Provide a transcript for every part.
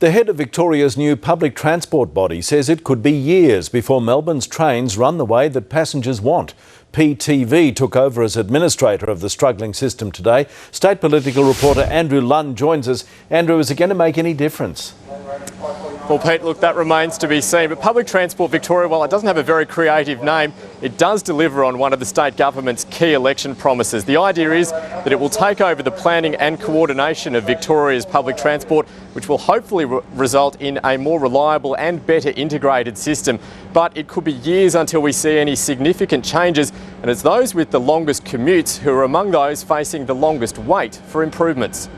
The head of Victoria's new public transport body says it could be years before Melbourne's trains run the way that passengers want. PTV took over as administrator of the struggling system today. State political reporter Andrew Lunn joins us. Andrew, is it going to make any difference? Well, Pete, look, that remains to be seen. But Public Transport Victoria, while it doesn't have a very creative name, it does deliver on one of the state government's key election promises. The idea is that it will take over the planning and coordination of Victoria's public transport, which will hopefully result in a more reliable and better integrated system. But it could be years until we see any significant changes, and it's those with the longest commutes who are among those facing the longest wait for improvements.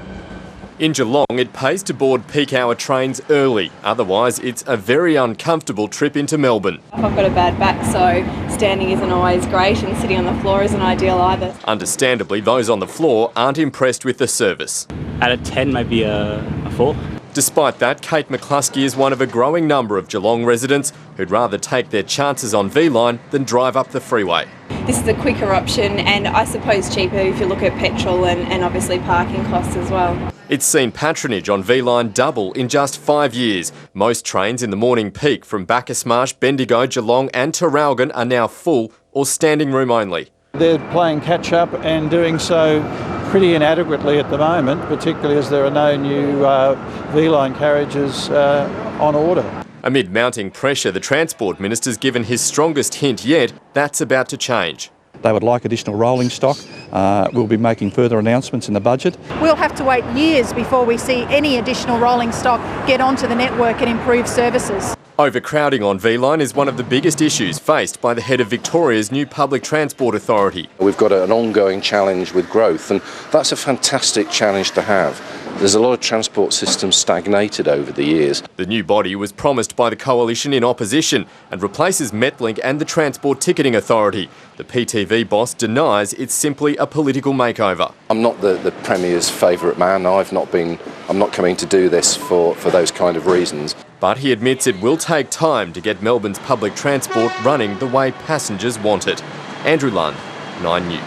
In Geelong, it pays to board peak hour trains early. Otherwise, it's a very uncomfortable trip into Melbourne. I've got a bad back, so standing isn't always great, and sitting on the floor isn't ideal either. Understandably, those on the floor aren't impressed with the service. Out of 10, maybe a 4. Despite that, Kate McCluskey is one of a growing number of Geelong residents who'd rather take their chances on V-Line than drive up the freeway. This is a quicker option and I suppose cheaper if you look at petrol and obviously parking costs as well. It's seen patronage on V-Line double in just 5 years. Most trains in the morning peak from Bacchus Marsh, Bendigo, Geelong and Traralgon are now full or standing room only. They're playing catch up and doing so pretty inadequately at the moment, particularly as there are no new V-Line carriages on order. Amid mounting pressure, the Transport Minister's given his strongest hint yet that's about to change. They would like additional rolling stock. We'll be making further announcements in the budget. We'll have to wait years before we see any additional rolling stock get onto the network and improve services. Overcrowding on V-Line is one of the biggest issues faced by the head of Victoria's new public transport authority. We've got an ongoing challenge with growth, and that's a fantastic challenge to have. There's a lot of transport systems stagnated over the years. The new body was promised by the coalition in opposition and replaces Metlink and the Transport Ticketing Authority. The PTV boss denies it's simply a political makeover. I'm not the Premier's favourite man. I'm not coming to do this for those kind of reasons. But he admits it will take time to get Melbourne's public transport running the way passengers want it. Andrew Lunn, 9 News.